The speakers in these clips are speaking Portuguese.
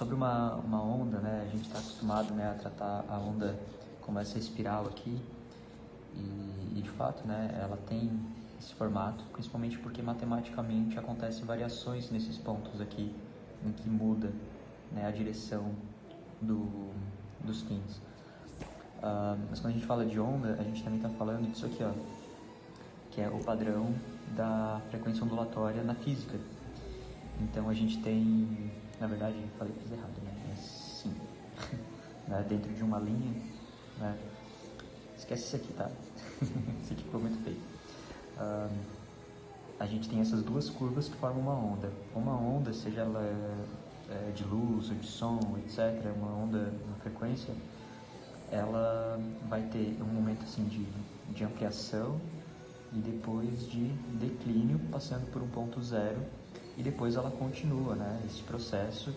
Sobre uma onda, né, a gente está acostumado, né, a tratar a onda como essa espiral aqui e de fato, né, ela tem esse formato, principalmente porque matematicamente acontecem variações nesses pontos aqui, em que muda, né, a direção dos pins. Mas quando a gente fala de onda, a gente também está falando disso aqui, ó, que é o padrão da frequência ondulatória na física. Então a gente tem, na verdade, eu falei coisa errada, né? Mas sim, né? Dentro de uma linha, né? Esquece isso aqui, tá? Isso aqui ficou muito feio. A gente tem essas duas curvas que formam uma onda. Uma onda, seja ela de luz ou de som, etc., uma onda na frequência, ela vai ter um momento assim de ampliação e depois de declínio, passando por um ponto zero, e depois ela continua, né, esse processo,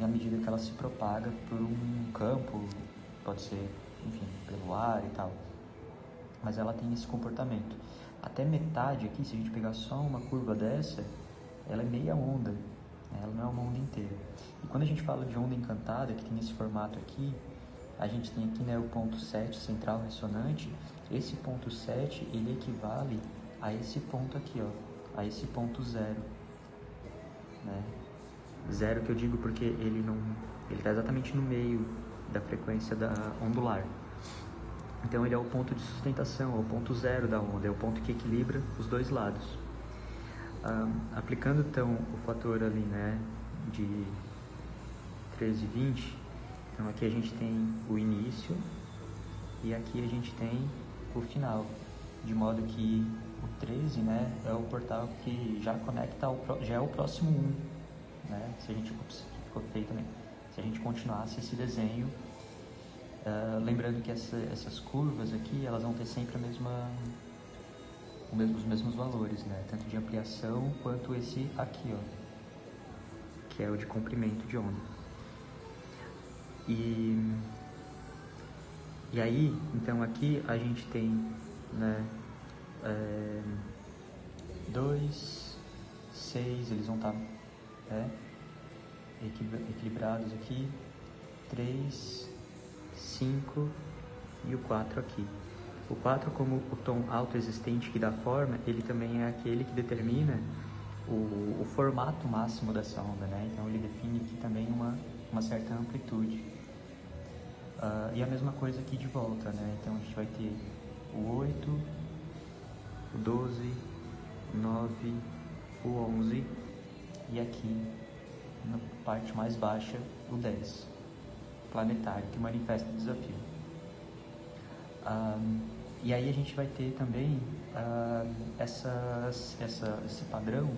à medida que ela se propaga por um campo, pode ser, enfim, pelo ar e tal, mas ela tem esse comportamento. Até metade aqui, se a gente pegar só uma curva dessa, ela é meia onda, né? Ela não é uma onda inteira. E quando a gente fala de onda encantada, que tem esse formato aqui, a gente tem aqui, né, o ponto 7 central ressonante. Esse ponto 7 ele equivale a esse ponto aqui, ó, a esse ponto zero, né? Zero que eu digo porque ele está exatamente no meio da frequência da ondular. Então ele é o ponto de sustentação, é o ponto zero da onda, é o ponto que equilibra os dois lados. Aplicando então o fator ali, né, de 13,20, então aqui a gente tem o início e aqui a gente tem o final, de modo que o 13, né, é o portal que já conecta já é o próximo 1, né, se a gente ficou feio também, se a gente continuasse esse desenho, lembrando que essas curvas aqui, elas vão ter sempre os mesmos valores, né, tanto de ampliação quanto esse aqui, ó, que é o de comprimento de onda. E aí, então aqui a gente tem, né, 2, 6, eles vão estar equilibrados aqui, 3, 5 e o 4 aqui. O 4, como o tom autoexistente que dá forma, ele também é aquele que determina o formato máximo dessa onda, né? Então ele define aqui também uma certa amplitude. E a mesma coisa aqui de volta, né? Então a gente vai ter o 8, o 12, o 9, o 11 e aqui na parte mais baixa o 10, planetário, que manifesta o desafio. E aí a gente vai ter também esse padrão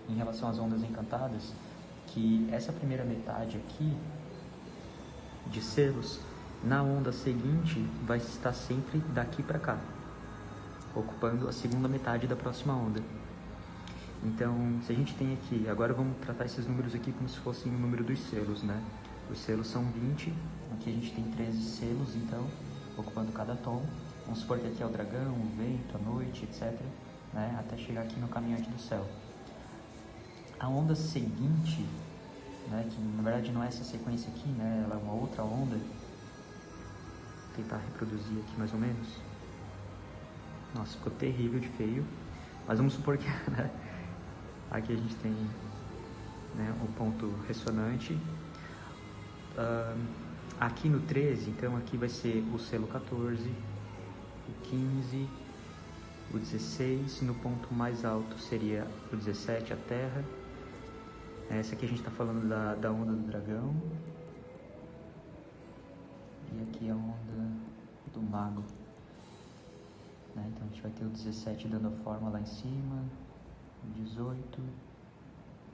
em relação às ondas encantadas, que essa primeira metade aqui de selos, na onda seguinte vai estar sempre daqui para cá, ocupando a segunda metade da próxima onda. Então, se a gente tem aqui, agora vamos tratar esses números aqui como se fossem o número dos selos, né? Os selos são 20, aqui a gente tem 13 selos, então, ocupando cada tom. Vamos supor que aqui é o dragão, o vento, a noite, etc., né? Até chegar aqui no caminhante do céu. A onda seguinte, né, que na verdade não é essa sequência aqui, né? Ela é uma outra onda. Vou tentar reproduzir aqui mais ou menos. Nossa, ficou terrível de feio. Mas vamos supor que, né, aqui a gente tem, né, o ponto ressonante. Aqui no 13, então aqui vai ser o selo 14, o 15, o 16, no ponto mais alto seria o 17, a Terra. Essa aqui a gente está falando da onda do dragão. E aqui a onda do mago. Né? Então a gente vai ter o 17 dando a forma lá em cima, o 18,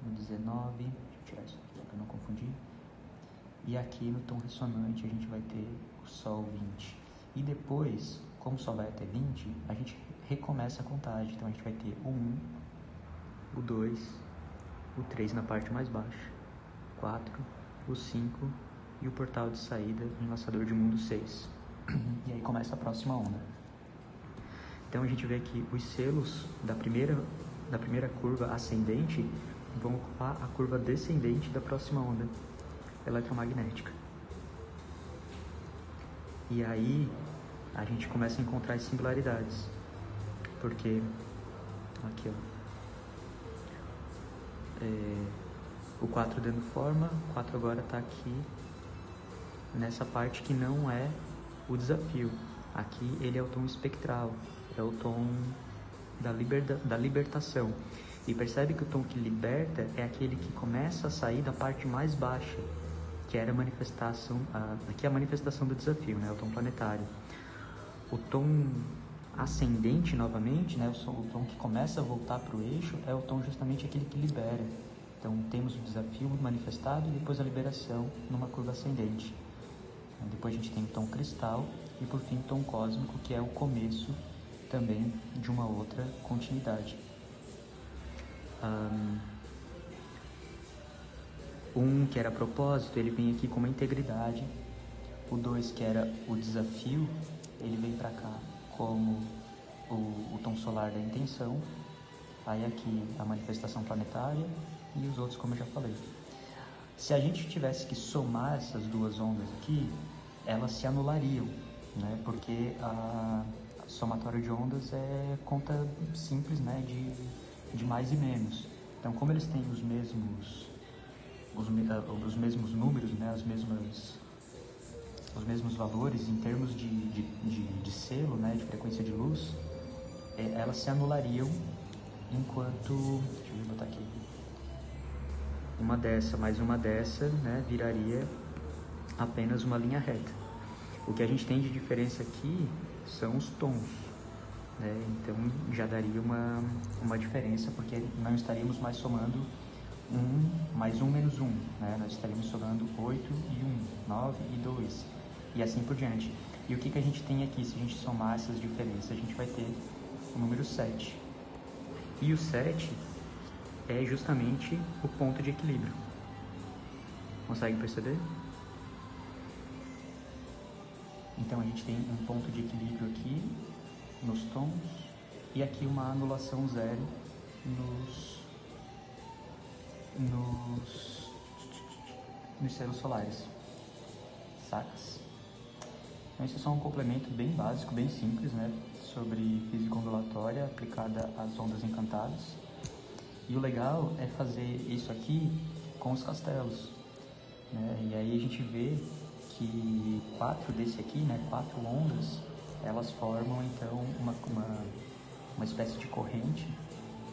o 19, deixa eu tirar isso aqui para não confundir. E aqui no tom ressonante a gente vai ter o Sol 20. E depois, como só vai até 20, a gente recomeça a contagem. Então a gente vai ter o 1, o 2, o 3 na parte mais baixa, 4, o 5 e o portal de saída do enlaçador de mundo 6. E aí começa a próxima onda. Então a gente vê que os selos da primeira curva ascendente vão ocupar a curva descendente da próxima onda. eletromagnética. E aí a gente começa a encontrar as singularidades, porque aqui ó, o 4 dando forma, o 4 agora está aqui nessa parte que não é o desafio. Aqui ele é o tom espectral, é o tom da libertação. E percebe que o tom que liberta é aquele que começa a sair da parte mais baixa, que era a manifestação, aqui é a manifestação do desafio, né, o tom planetário. O tom ascendente novamente, né, o tom que começa a voltar para o eixo, é o tom justamente aquele que libera. Então temos o desafio manifestado e depois a liberação numa curva ascendente. Depois a gente tem o tom cristal e por fim o tom cósmico, que é o começo também de uma outra continuidade. Um que era propósito, ele vem aqui com uma integridade. O 2 que era o desafio, ele vem para cá como o tom solar da intenção. Aí aqui a manifestação planetária e os outros como eu já falei. Se a gente tivesse que somar essas duas ondas aqui, elas se anulariam, né? Porque a somatório de ondas é conta simples, né? De mais e menos. Então, como eles têm os mesmos números, né? Os mesmos valores em termos de selo, né? De frequência de luz, elas se anulariam enquanto... Deixa eu botar aqui. Uma dessa mais uma dessa, né? Viraria apenas uma linha reta. O que a gente tem de diferença aqui são os tons, né? Então já daria uma diferença, porque não estaríamos mais somando 1 mais 1 menos 1, né? Nós estaríamos somando 8 e 1, 9 e 2 e assim por diante. E o que a gente tem aqui, se a gente somar essas diferenças, a gente vai ter o número 7. E o 7 é justamente o ponto de equilíbrio. Consegue perceber? Então a gente tem um ponto de equilíbrio aqui nos tons e aqui uma anulação zero nos selos solares, sacas? Então esse é só um complemento bem básico, bem simples, né, sobre física ondulatória aplicada às ondas encantadas. E o legal é fazer isso aqui com os castelos, né? E aí a gente vê que 4 desse aqui, né, 4 ondas, elas formam então uma espécie de corrente,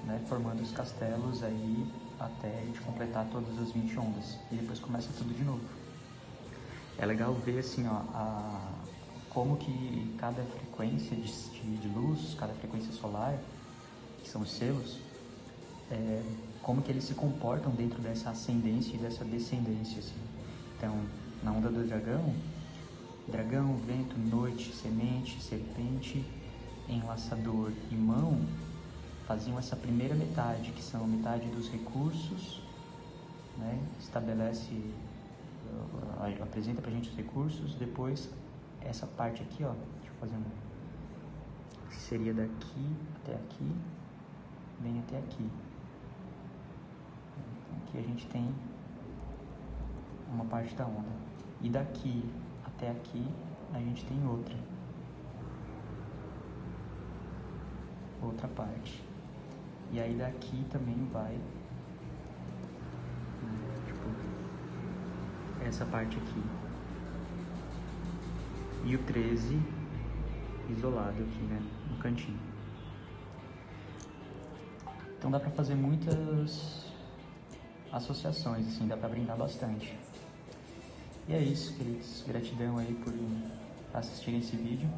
né, formando os castelos aí até a gente completar todas as 20 ondas. E depois começa tudo de novo. É legal ver assim, ó, como que cada frequência de luz, cada frequência solar, que são os selos, como que eles se comportam dentro dessa ascendência e dessa descendência, assim. Então, na onda do dragão, vento, noite, semente, serpente, enlaçador e mão faziam essa primeira metade, que são metade dos recursos, né? Estabelece, apresenta pra gente os recursos, depois essa parte aqui, ó, deixa eu fazer que seria daqui até aqui, vem até aqui. Aqui a gente tem uma parte da onda. E daqui até aqui a gente tem outra parte. E aí daqui também vai, tipo, essa parte aqui. E o 13 isolado aqui, né, no cantinho. Então dá pra fazer muitas associações, assim, dá pra brincar bastante. E é isso, queridos. Gratidão aí por assistirem esse vídeo.